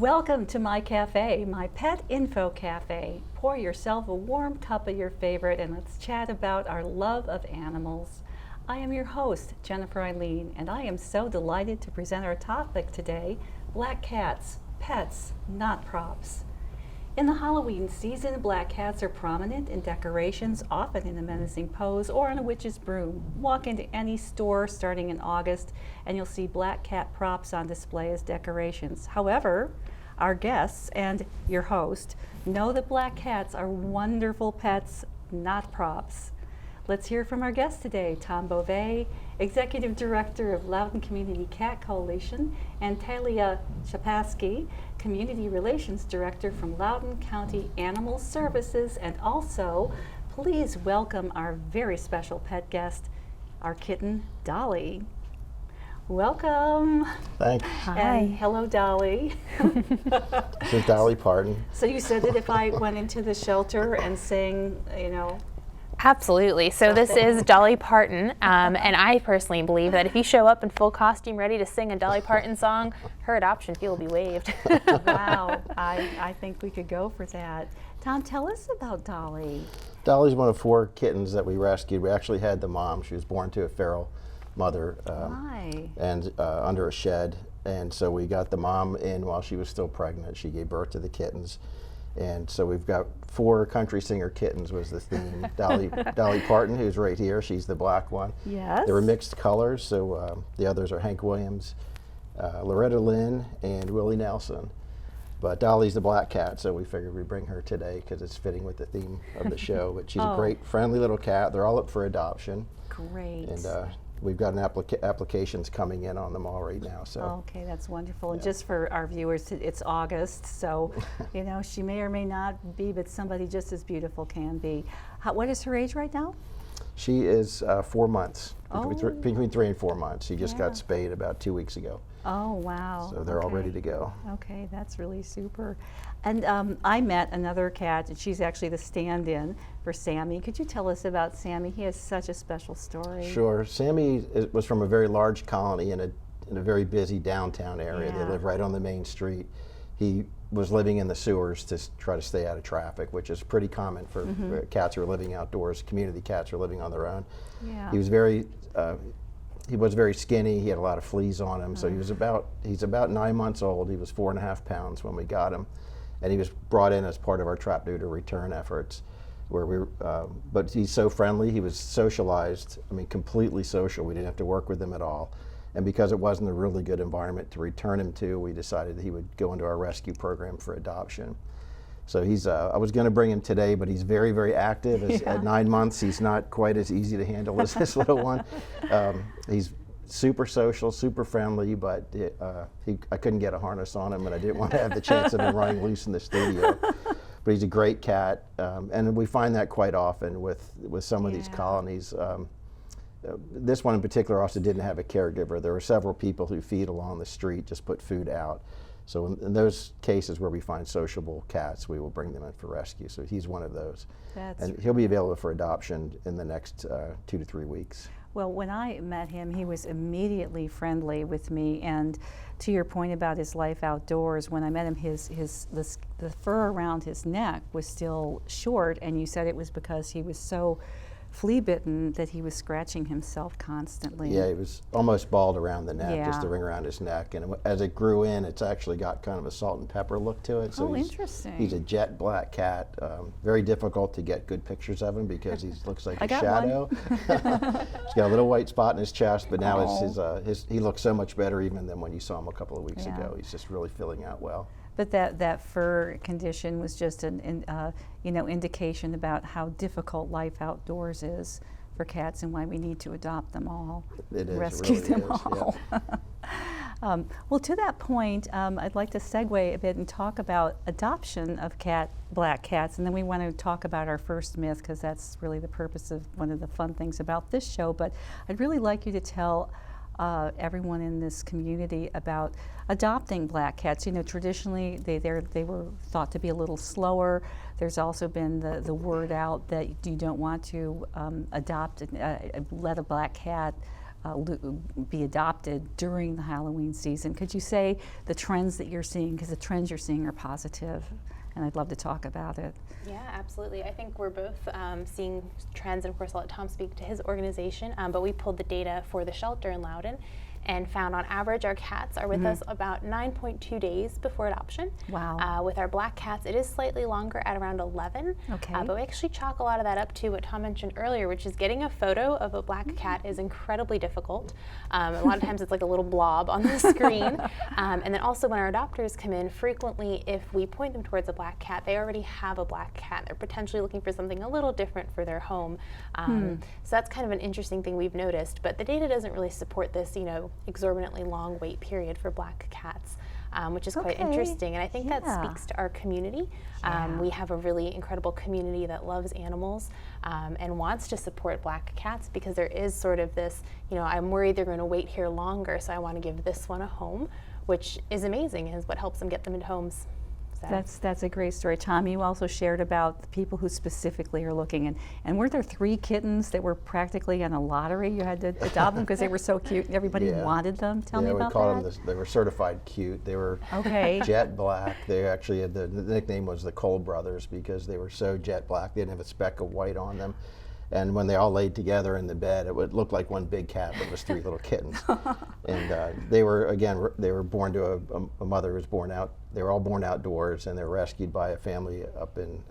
Welcome to my cafe, my pet info cafe. Pour yourself a warm cup of your favorite and let's chat about our love of animals. I am your host, Jennifer Eileen, and I am so delighted to present our topic today, black cats, pets, not props. In the Halloween season, black cats are prominent in decorations, often in a menacing pose or on a witch's broom. Walk into any store starting in August and you'll see black cat props on display as decorations. However, our guests and your host know that black cats are wonderful pets, not props. Let's hear from our guest today, Tom Beauvais, Executive Director of Loudoun Community Cat Coalition, and Talia Shapaski, Community Relations Director from Loudoun County Animal Services. And also, please welcome our very special pet guest, our kitten, Dolly. Welcome. Thanks. Hi. And hello, Dolly. This is Dolly Parton. So you said that if I went into the shelter and sang, Absolutely. So this is Dolly Parton, and I personally believe that if you show up in full costume ready to sing a Dolly Parton song, her adoption fee will be waived. Wow, I think we could go for that. Tom, tell us about Dolly. Dolly's one of 4 kittens that we rescued. We actually had the mom. She was born to a feral mother and under a shed. And so we got the mom in while she was still pregnant. She gave birth to the kittens. And so we've got 4 country singer kittens was the theme. Dolly Parton, who's right here, she's the black one. Yes. They were mixed colors, so the others are Hank Williams, Loretta Lynn, and Willie Nelson. But Dolly's the black cat, so we figured we'd bring her today because it's fitting with the theme of the show. But she's a great, friendly little cat. They're all up for adoption. Great. And we've got applications coming in on them all right now. So. Okay, that's wonderful. And just for our viewers, it's August, so she may or may not be, but somebody just as beautiful can be. What is her age right now? She is 4 months, between 3 and 4 months. She just got spayed about 2 weeks ago. Oh, wow. So they're all ready to go. Okay, that's really super. And I met another cat, and she's actually the stand-in for Sammy. Could you tell us about Sammy? He has such a special story. Sure. Sammy was from a very large colony in a very busy downtown area. They live right on the main street. He was living in the sewers to try to stay out of traffic, which is pretty common for cats who are living outdoors. Community cats are living on their own. Yeah. He was very skinny. He had a lot of fleas on him. So he's about 9 months old. He was 4.5 pounds when we got him, and he was brought in as part of our trap neuter return efforts. But he's so friendly. He was socialized. I mean, completely social. We didn't have to work with him at all. And because it wasn't a really good environment to return him to, we decided that he would go into our rescue program for adoption. So I was going to bring him today, but he's very, very active. At 9 months, he's not quite as easy to handle as this little one. He's super social, super friendly, but I couldn't get a harness on him, and I didn't want to have the chance of him running loose in the studio. But he's a great cat, and we find that quite often with some of these colonies. This one in particular also didn't have a caregiver. There were several people who feed along the street, just put food out. So in those cases where we find sociable cats, we will bring them in for rescue. So he's one of those. And he'll be available for adoption in the next 2 to 3 weeks. Well, when I met him, he was immediately friendly with me. And to your point about his life outdoors, when I met him, the fur around his neck was still short, and you said it was because he was so flea bitten that he was scratching himself constantly. Yeah, he was almost bald around the neck, just the ring around his neck. And as it grew in, it's actually got kind of a salt and pepper look to it. So interesting. He's a jet black cat. Very difficult to get good pictures of him because he looks like a shadow. He's got a little white spot in his chest, but now he looks so much better even than when you saw him a couple of weeks ago. He's just really filling out well. But that fur condition was just an indication about how difficult life outdoors is for cats and why we need to adopt them all, rescue them all. Yeah. Well, to that point, I'd like to segue a bit and talk about adoption of black cats, and then we want to talk about our first myth because that's really the purpose of one of the fun things about this show. But I'd really like you to tell everyone in this community about adopting black cats. Traditionally they were thought to be a little slower. There's also been the word out that you don't want to adopt, let a black cat be adopted during the Halloween season. Could you say the trends that you're seeing, because the trends you're seeing are positive, and I'd love to talk about it. Yeah, absolutely. I think we're both seeing trends, and of course I'll let Tom speak to his organization, but we pulled the data for the shelter in Loudoun and found on average our cats are with us about 9.2 days before adoption. Wow. With our black cats, it is slightly longer at around 11. Okay. But we actually chalk a lot of that up to what Tom mentioned earlier, which is getting a photo of a black cat is incredibly difficult. A lot of times it's like a little blob on the screen. And then also when our adopters come in, frequently if we point them towards a black cat, they already have a black cat. They're potentially looking for something a little different for their home. So that's kind of an interesting thing we've noticed, but the data doesn't really support this, exorbitantly long wait period for black cats, which is quite interesting. And I think that speaks to our community. We have a really incredible community that loves animals and wants to support black cats, because there is sort of this, I'm worried they're going to wait here longer, so I want to give this one a home, which is amazing and is what helps them get them into homes. That's a great story. Tom, you also shared about the people who specifically are looking, and were there 3 kittens that were practically on a lottery? You had to adopt them because they were so cute and everybody wanted them. Tell me about that. Yeah, we called them they were certified cute. They were jet black. They actually had the nickname was the Cole Brothers because they were so jet black. They didn't have a speck of white on them. And when they all laid together in the bed, it would look like one big cat, but it was 3 little kittens. And they were born to a mother who was born out. They were all born outdoors, and they were rescued by a family up in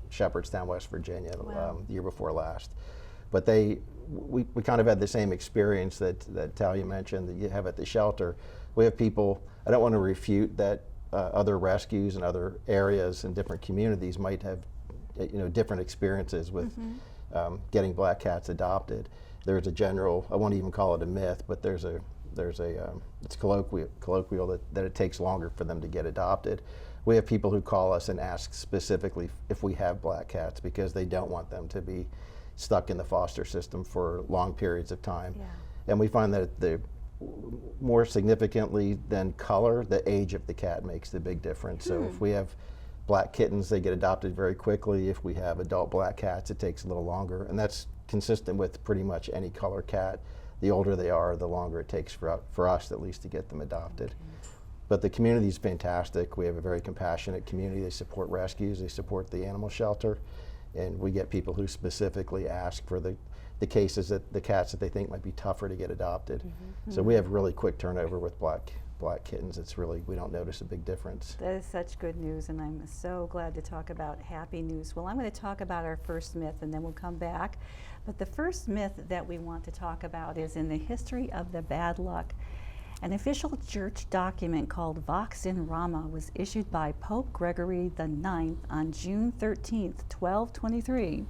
Shepherdstown, West Virginia, the year before last. But we kind of had the same experience that Talia mentioned that you have at the shelter. We have people, I don't want to refute that other rescues and other areas and different communities might have different experiences with getting black cats adopted. There's a general, I won't even call it a myth, but there's a it's colloquial that it takes longer for them to get adopted. We have people who call us and ask specifically if we have black cats because they don't want them to be stuck in the foster system for long periods of time. And we find that more significantly than color, the age of the cat makes the big difference. So if we have black kittens, they get adopted very quickly. If we have adult black cats, it takes a little longer, and that's consistent with pretty much any color cat. The older they are, the longer it takes for us at least to get them adopted. But the community is fantastic. We have a very compassionate community. They support rescues, they support the animal shelter, and we get people who specifically ask for the cases that the cats that they think might be tougher to get adopted. So we have really quick turnover with black kittens. It's really, we don't notice a big difference. That is such good news, and I'm so glad to talk about happy news. Well, I'm going to talk about our first myth, and then we'll come back. But the first myth that we want to talk about is in the history of the bad luck. An official church document called Vox in Rama was issued by Pope Gregory IX on June 13th, 1223.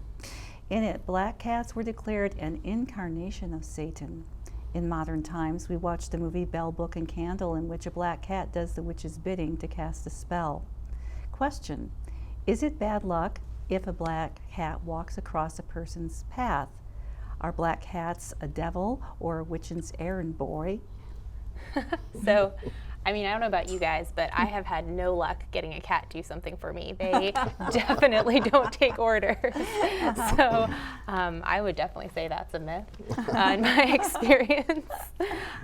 In it, black cats were declared an incarnation of Satan. In modern times, we watch the movie Bell, Book, and Candle, in which a black cat does the witch's bidding to cast a spell. Question: is it bad luck if a black cat walks across a person's path? Are black cats a devil or a witch's errand boy? So, I mean, I don't know about you guys, but I have had no luck getting a cat do something for me. They definitely don't take orders. So I would definitely say that's a myth in my experience.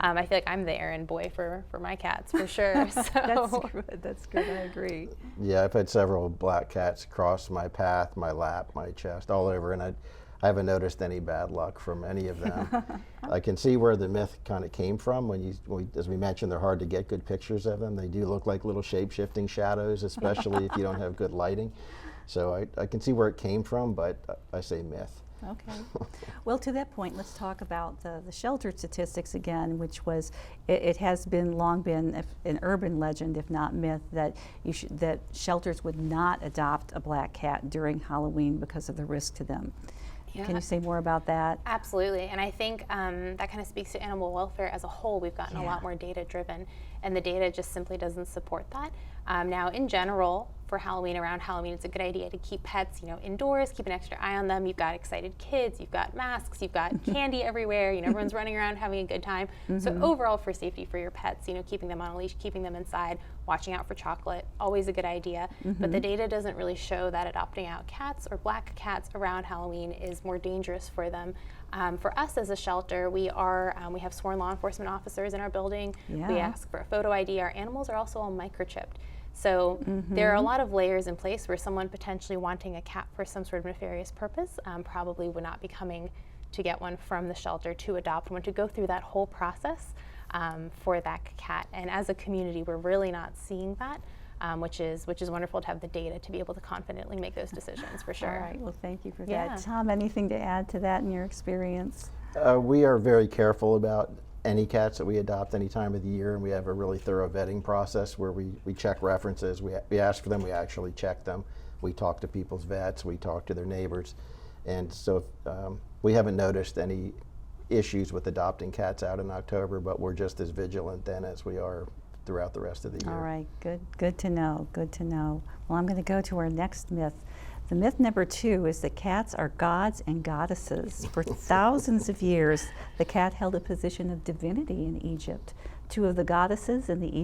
I feel like I'm the errand boy for my cats, for sure. So. That's good, I agree. Yeah, I've had several black cats cross my path, my lap, my chest, all over, and I haven't noticed any bad luck from any of them. I can see where the myth kind of came from. As we mentioned, they're hard to get good pictures of them. They do look like little shape-shifting shadows, especially if you don't have good lighting. So I can see where it came from, but I say myth. Okay. Well, to that point, let's talk about the shelter statistics again, which was, it has long been an urban legend, if not myth, that that shelters would not adopt a black cat during Halloween because of the risk to them. Yeah. Can you say more about that? Absolutely, and I think that kind of speaks to animal welfare as a whole. We've gotten a lot more data driven, and the data just simply doesn't support that. Now, in general, for Halloween, around Halloween, it's a good idea to keep pets, indoors, keep an extra eye on them. You've got excited kids, you've got masks, you've got candy everywhere, everyone's running around having a good time. So overall, for safety for your pets, keeping them on a leash, keeping them inside, watching out for chocolate, always a good idea. But the data doesn't really show that adopting out cats or black cats around Halloween is more dangerous for them For us as a shelter, we have sworn law enforcement officers in our building. Yeah. We ask for a photo ID. Our animals are also all microchipped. So there are a lot of layers in place where someone potentially wanting a cat for some sort of nefarious purpose probably would not be coming to get one from the shelter to adopt one, to go through that whole process for that cat. And as a community, we're really not seeing that, which is wonderful to have the data to be able to confidently make those decisions, for sure. All right, well, thank you for Yeah. that. Tom, anything to add to that in your experience? We are very careful about any cats that we adopt any time of the year, and we have a really thorough vetting process where we check references, we ask for them, we actually check them, we talk to people's vets, we talk to their neighbors, and so we haven't noticed any issues with adopting cats out in October, but we're just as vigilant then as we are throughout the rest of the year. All right, good to know, good to know. Well, I'm going to go to our next myth. The myth number 2 is that cats are gods and goddesses. For thousands of years, the cat held a position of divinity in Egypt. 2 of the goddesses in the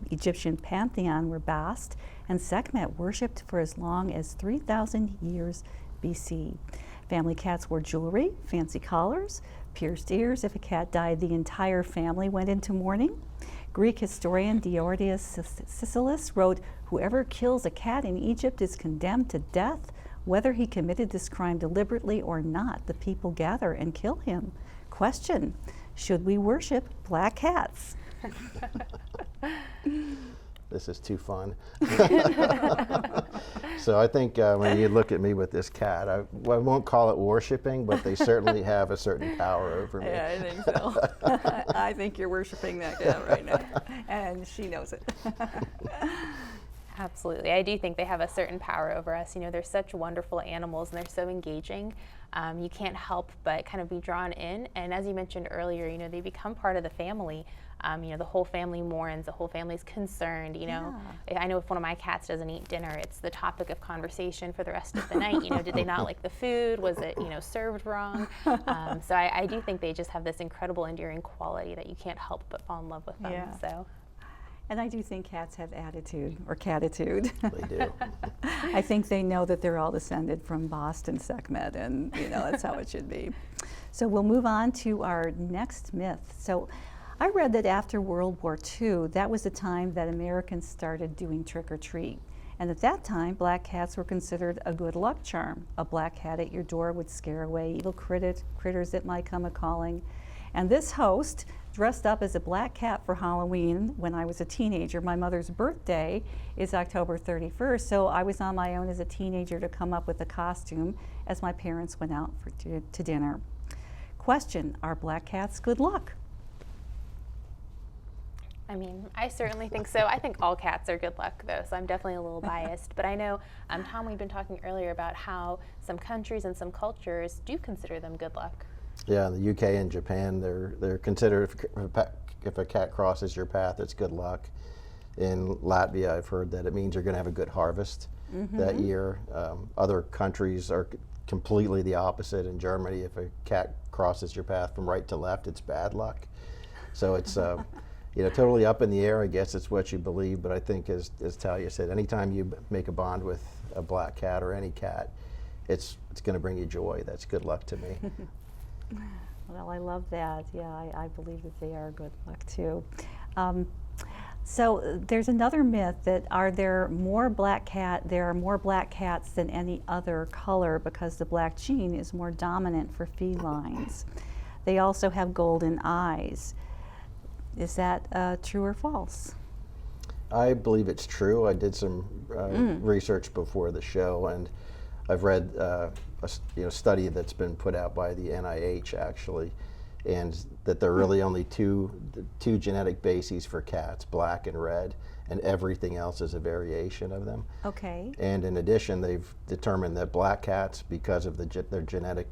Egyptian pantheon were Bast and Sekhmet, worshipped for as long as 3,000 years BC. Family cats wore jewelry, fancy collars, pierced ears. If a cat died, the entire family went into mourning. Greek historian Diodorus Siculus wrote, "Whoever kills a cat in Egypt is condemned to death. Whether he committed this crime deliberately or not, the people gather and kill him." Question: should we worship black cats? This is too fun. So I think when you look at me with this cat, I won't call it worshiping, but they certainly have a certain power over me. Yeah, I think so. I think you're worshiping that cat right now, and she knows it. Absolutely. I do think they have a certain power over us. You know, they're such wonderful animals and they're so engaging. You can't help but kind of be drawn in. And as you mentioned earlier, you know, they become part of the family. You know, the whole family mourns, the whole family's concerned, you know. I know if one of my cats doesn't eat dinner, it's the topic of conversation for the rest of the night. You know, did they not like the food? Was it, you know, served wrong? So I do think they just have this incredible endearing quality that you can't help but fall in love with them. Yeah. So. And I do think cats have attitude, or catitude. They do. I think they know that they're all descended from Bast and Sekhmet, and you know that's how it should be. So we'll move on to our next myth. So I read that after World War II, that was the time that Americans started doing trick or treat. And at that time, black cats were considered a good luck charm. A black cat at your door would scare away evil critters that might come a-calling. And this host dressed up as a black cat for Halloween when I was a teenager. My mother's birthday is October 31st, so I was on my own as a teenager to come up with a costume as my parents went out to dinner. Question: are black cats good luck? I mean, I certainly think so. I think all cats are good luck, though, so I'm definitely a little biased. But I know, Tom, we've been talking earlier about how some countries and some cultures do consider them good luck. Yeah, the UK and Japan, they're considered, if a cat crosses your path, it's good luck. In Latvia, I've heard that it means you're going to have a good harvest that year. Other countries are completely the opposite. In Germany, if a cat crosses your path from right to left, it's bad luck. So it's you know, totally up in the air. I guess it's what you believe, but I think as Talia said, anytime you make a bond with a black cat or any cat, it's going to bring you joy. That's good luck to me. Well, I love that. Yeah, I believe that they are good luck too. So there's another myth that there are more black cats than any other color because the black gene is more dominant for felines. They also have golden eyes. Is that true or false? I believe it's true. I did some research before the show, and I've read a study that's been put out by the NIH actually, and that there are really only two genetic bases for cats, black and red, and everything else is a variation of them. Okay. And in addition, they've determined that black cats, because of their genetic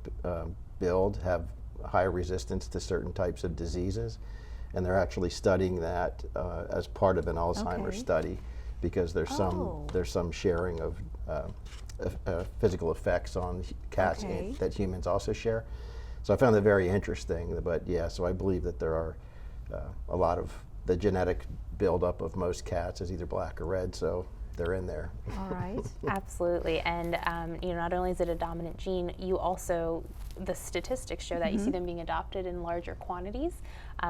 build, have higher resistance to certain types of diseases, and they're actually studying that as part of an Alzheimer's study, because there's some sharing of physical effects on cats that humans also share. So I found that very interesting. But yeah, so I believe that there are a lot of the genetic buildup of most cats is either black or red. So they're in there. All right. Absolutely, and not only is it a dominant gene, the statistics show that you see them being adopted in larger quantities.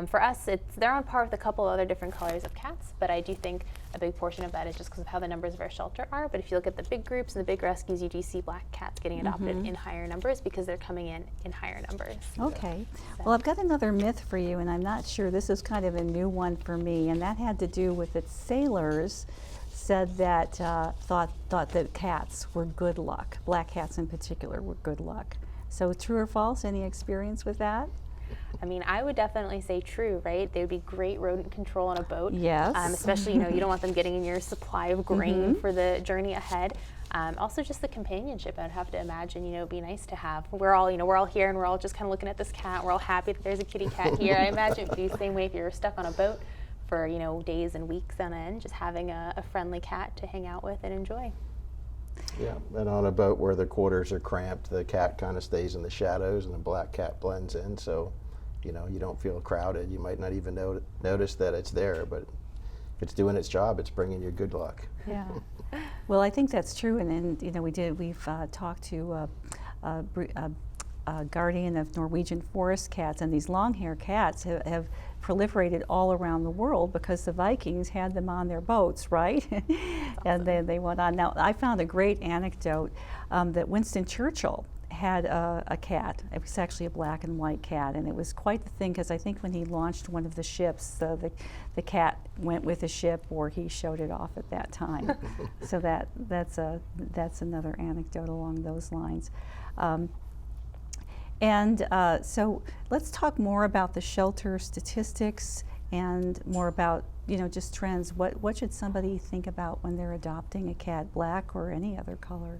For us, they're on par with a couple other different colors of cats, but I do think a big portion of that is just because of how the numbers of our shelter are. But if you look at the big groups and the big rescues, you do see black cats getting adopted in higher numbers because they're coming in higher numbers. Okay. Well, I've got another myth for you, and I'm not sure, this is kind of a new one for me, and that had to do with that sailors said that thought that cats were good luck. Black cats in particular were good luck. So true or false? Any experience with that? I mean, I would definitely say true, right? They would be great rodent control on a boat. Yes. Especially, you don't want them getting in your supply of grain for the journey ahead. Also, just the companionship, I'd have to imagine, it'd be nice to have. We're all here and we're all just kind of looking at this cat. We're all happy that there's a kitty cat here. I imagine it'd be the same way if you were stuck on a boat for, days and weeks on end, just having a friendly cat to hang out with and enjoy. Yeah, and on a boat where the quarters are cramped, the cat kind of stays in the shadows and the black cat blends in, so you don't feel crowded. You might not even notice that it's there, but if it's doing its job, it's bringing you good luck. Yeah. Well, I think that's true, and we've talked to a guardian of Norwegian forest cats, and these long-hair cats have proliferated all around the world because the Vikings had them on their boats, right? And then they went on. Now, I found a great anecdote that Winston Churchill had a cat. It was actually a black and white cat, and it was quite the thing because I think when he launched one of the ships, the cat went with the ship, or he showed it off at that time. So that's another anecdote along those lines. So let's talk more about the shelter statistics and more about just trends. What should somebody think about when they're adopting a cat, black or any other color?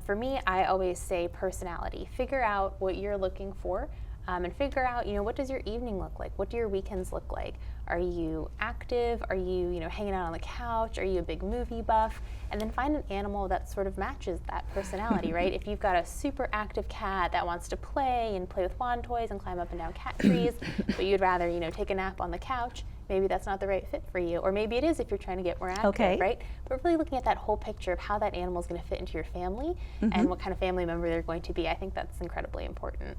For me, I always say personality. Figure out what you're looking for, and figure out, what does your evening look like? What do your weekends look like? Are you active? Are you, hanging out on the couch? Are you a big movie buff? And then find an animal that sort of matches that personality, right? If you've got a super active cat that wants to play with wand toys and climb up and down cat trees, but you'd rather, take a nap on the couch, maybe that's not the right fit for you. Or maybe it is if you're trying to get more active, right? But really looking at that whole picture of how that animal is going to fit into your family and what kind of family member they're going to be, I think that's incredibly important.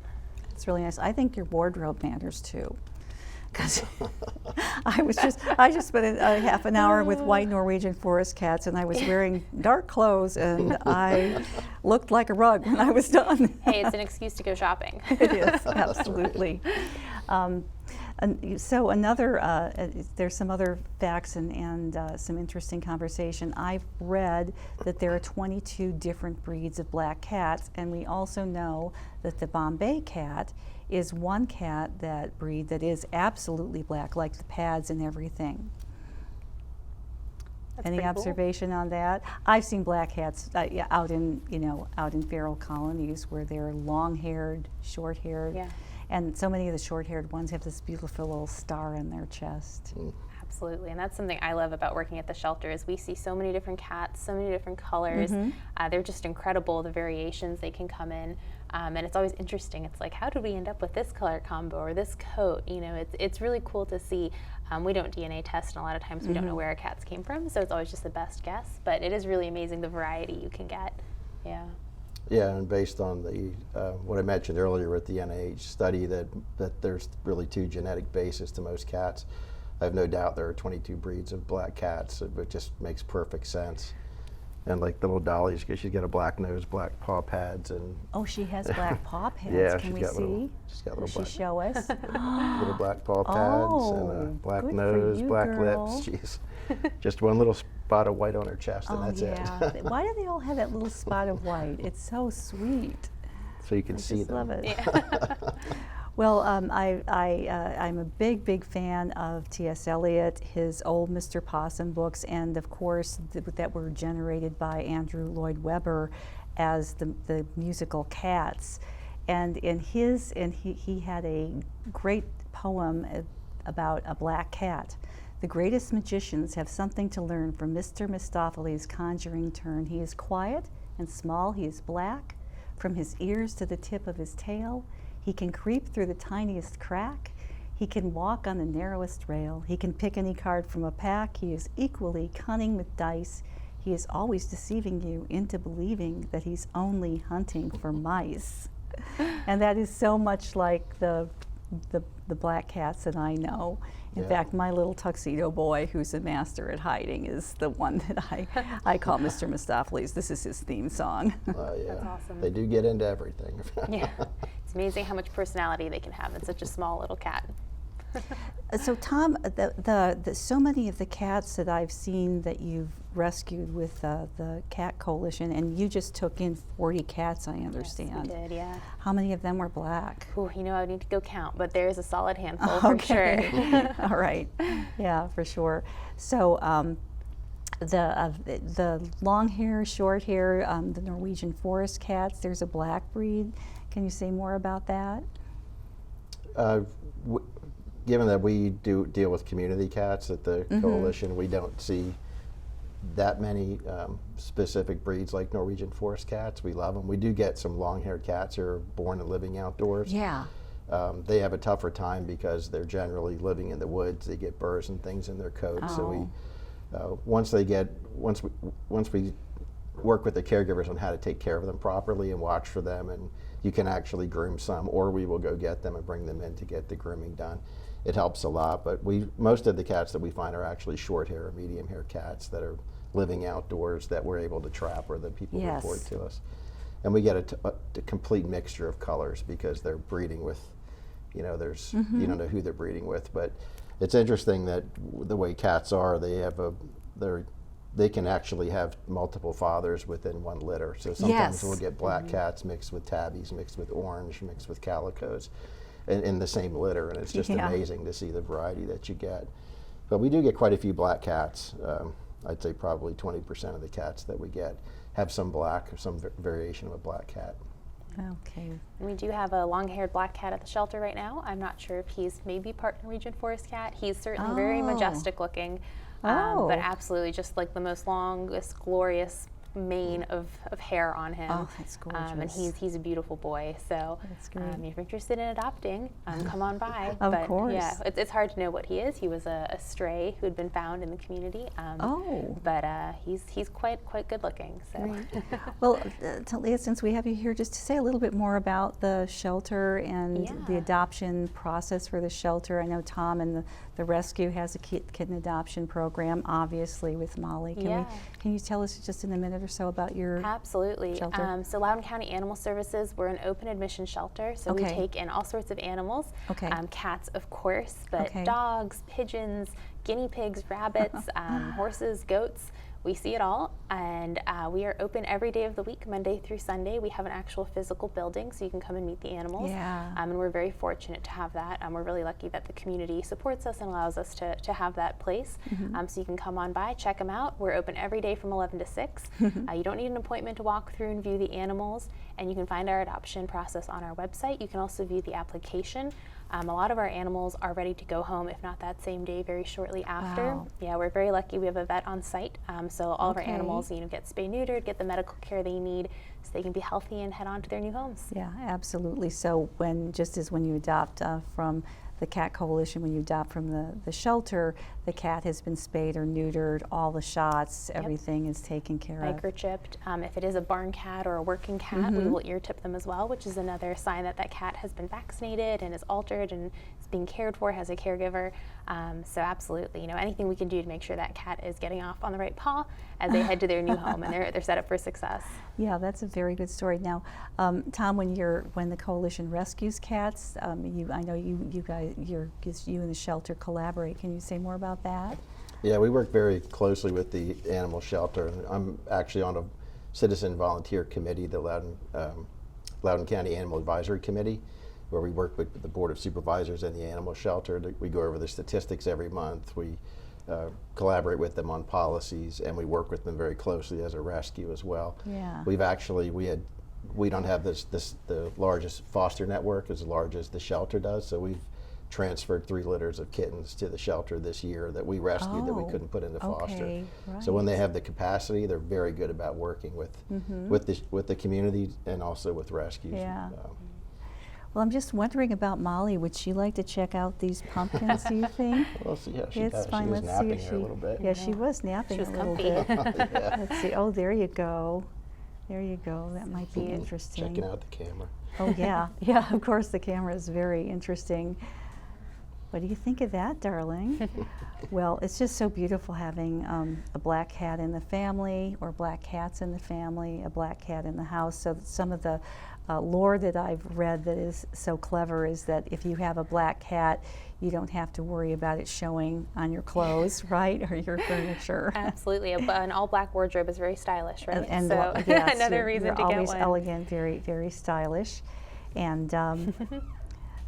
It's really nice. I think your wardrobe matters too. Because I just spent a half an hour with white Norwegian forest cats, and I was wearing dark clothes, and I looked like a rug when I was done. Hey, it's an excuse to go shopping. It is, absolutely. And so there's some other facts and some interesting conversation. I've read that there are 22 different breeds of black cats, and we also know that the Bombay cat is one breed that is absolutely black, like the pads and everything. That's Any observation on that? I've seen black cats out in feral colonies where they're long-haired, short-haired. Yeah. And so many of the short-haired ones have this beautiful little star in their chest. Absolutely, and that's something I love about working at the shelter is we see so many different cats, so many different colors. They're just incredible, the variations they can come in. And it's always interesting. It's like, how did we end up with this color combo or this coat? It's really cool to see. We don't DNA test, and a lot of times we don't know where our cats came from, so it's always just the best guess. But it is really amazing the variety you can get. Yeah. Yeah, and based on the what I mentioned earlier with the NIH study that there's really two genetic bases to most cats, I have no doubt there are 22 breeds of black cats. It just makes perfect sense. And like the little dollies, because she's got a black nose, black paw pads, and Oh, she has black paw pads. yeah, Can we got see? She's got little Will black, she show us? little black paw pads and a Oh, black good for nose, you, black girl. lips. She's just one little spot of white on her chest, and that's it. Why do they all have that little spot of white? It's so sweet. So you can I see just them. love it. Yeah. Well, I'm a big fan of T.S. Eliot, his old Mr. Possum books, and of course that were generated by Andrew Lloyd Webber as the musical Cats. And he had a great poem about a black cat. The greatest magicians have something to learn from Mr. Mistopheles' conjuring turn. He is quiet and small. He is black. From his ears to the tip of his tail, he can creep through the tiniest crack. He can walk on the narrowest rail. He can pick any card from a pack. He is equally cunning with dice. he is always deceiving you into believing that he's only hunting for mice. And that is so much like the black cats that I know. In fact, my little tuxedo boy, who's a master at hiding, is the one that I call Mr. Mistopheles. This is his theme song. Yeah. That's awesome. They do get into everything. Yeah, it's amazing how much personality they can have in such a small little cat. So Tom, so many of the cats that I've seen that you've rescued with the Cat Coalition, and you just took in 40 cats, I understand. Yes, we did, yeah. How many of them were black? Ooh, you know, I need to go count, but there's a solid handful for sure. All right. Yeah, for sure. So the long hair, short hair, the Norwegian forest cats, there's a black breed. Can you say more about that? Given that we do deal with community cats at the coalition, we don't see that many specific breeds like Norwegian forest cats. We love them. We do get some long-haired cats who are born and living outdoors. Yeah. They have a tougher time because they're generally living in the woods. They get burrs and things in their coat. So we, once we work with the caregivers on how to take care of them properly and watch for them, and you can actually groom some, or we will go get them and bring them in to get the grooming done. It helps a lot, but most of the cats that we find are actually short hair or medium hair cats that are living outdoors that we're able to trap or that people report to us. And we get a complete mixture of colors because they're breeding with, you know, there's, you don't know who they're breeding with, but it's interesting that the way cats are, they can actually have multiple fathers within one litter. So sometimes we'll get black cats mixed with tabbies, mixed with orange, mixed with calicos in the same litter, and it's just amazing to see the variety that you get. But we do get quite a few black cats. I'd say probably 20% of the cats that we get have some black or some variation of a black cat. Okay. We do have a long-haired black cat at the shelter right now. I'm not sure if he's maybe part Norwegian forest cat. He's certainly very majestic looking, but absolutely just like the most longest, glorious mane of hair on him. Oh, that's gorgeous. And he's a beautiful boy. So That's great. if you're interested in adopting, come on by. Of course. Yeah, it's hard to know what he is. He was a stray who had been found in the community. But he's quite good looking. So. Well, Talia, since we have you here, just to say a little bit more about the shelter and the adoption process for the shelter. I know Tom and the rescue has a kitten adoption program, obviously, with Molly. Can you tell us just in a minute or so about your Absolutely. shelter? So Loudoun County Animal Services, we're an open admission shelter, so we take in all sorts of animals. Cats, of course, but dogs, pigeons, guinea pigs, rabbits, horses, goats. We see it all, and we are open every day of the week, Monday through Sunday. We have an actual physical building, so you can come and meet the animals. And we're very fortunate to have that. We're really lucky that the community supports us and allows us to have that place. So you can come on by, check them out. We're open every day from 11 to 6. You don't need an appointment to walk through and view the animals, and you can find our adoption process on our website. You can also view the application. A lot of our animals are ready to go home, if not that same day, very shortly after. Wow. Yeah, we're very lucky. We have a vet on site, so all of our animals, get spay-neutered, get the medical care they need, so they can be healthy and head on to their new homes. Yeah, absolutely. So just as when you adopt from the Cat Coalition, when you adopt from the shelter, the cat has been spayed or neutered, all the shots, everything is taken care of. Microchipped. If it is a barn cat or a working cat, we will ear tip them as well, which is another sign that that cat has been vaccinated and is altered and is being cared for, has a caregiver. So absolutely, anything we can do to make sure that cat is getting off on the right paw as they head to their new home and they're set up for success. Yeah, that's a very good story. Now, Tom, when the coalition rescues cats, I know you and the shelter collaborate. Can you say more about that? Yeah, we work very closely with the animal shelter. I'm actually on a citizen volunteer committee, the Loudoun County Animal Advisory Committee, where we work with the Board of Supervisors and the animal shelter. We go over the statistics every month. We collaborate with them on policies, and we work with them very closely as a rescue as well. Yeah. We don't have the largest foster network as large as the shelter does, so we've transferred 3 litters of kittens to the shelter this year that we rescued that we couldn't put into foster. Okay, right. So when they have the capacity, they're very good about working with the community and also with rescues. Yeah. Well, I'm just wondering about Molly. Would she like to check out these pumpkins, do you think? We'll see how she It's does. fine. She was Let's see napping if here she, a little bit. Yeah, she was napping was a little comfy. bit. Yeah. Let's see. Oh, there you go. There you go. That might be cute. interesting. Checking out the camera. Oh, yeah. Yeah, of course, the camera is very interesting. What do you think of that, darling? Well, it's just so beautiful having a black cat in the family, or black cats in the family, a black cat in the house. So some of the lore that I've read that is so clever is that if you have a black cat, you don't have to worry about it showing on your clothes, right, or your furniture. Absolutely. An all black wardrobe is very stylish, right? And so yes, another reason you're to get always one. elegant, very, very stylish. And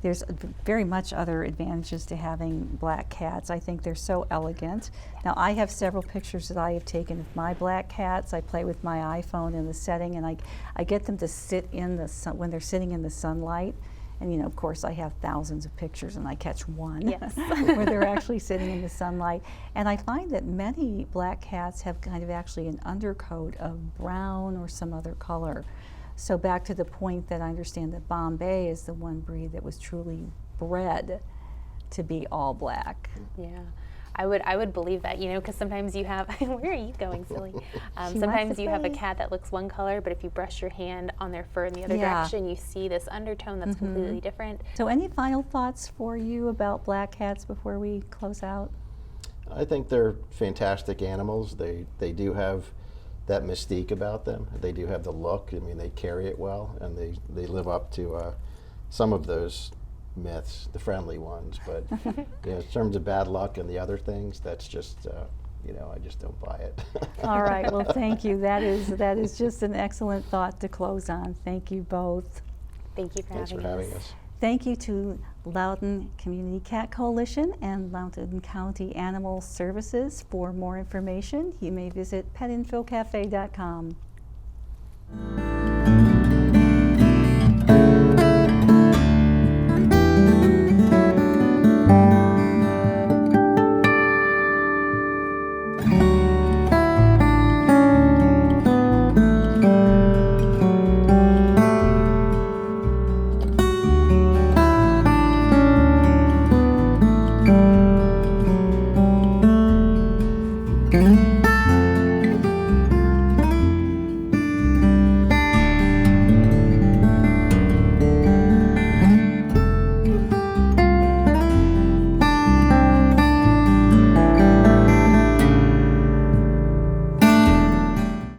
there's very much other advantages to having black cats. I think they're so elegant. Now, I have several pictures that I have taken of my black cats. I play with my iPhone in the setting, and I get them to sit in the sun when they're sitting in the sunlight. And, you know, of course, I have thousands of pictures, and I catch one Yes. where they're actually sitting in the sunlight. And I find that many black cats have kind of actually an undercoat of brown or some other color. So back to the point that I understand that Bombay is the one breed that was truly bred to be all black. Yeah, I would believe that, you know, because sometimes you have, where are you going, silly? Sometimes you have a cat that looks one color, but if you brush your hand on their fur in the other direction, you see this undertone that's completely different. So any final thoughts for you about black cats before we close out? I think they're fantastic animals. They do have that mystique about them. They do have the look. I mean, they carry it well, and they live up to some of those myths, the friendly ones. But you know, in terms of bad luck and the other things, that's just you know, I just don't buy it. All right. Well, thank you. That is just an excellent thought to close on. Thank you both. Thank you for Thanks having for us. having us. Thank you to Loudoun Community Cat Coalition and Loudoun County Animal Services. For more information, you may visit petinfocafe.com.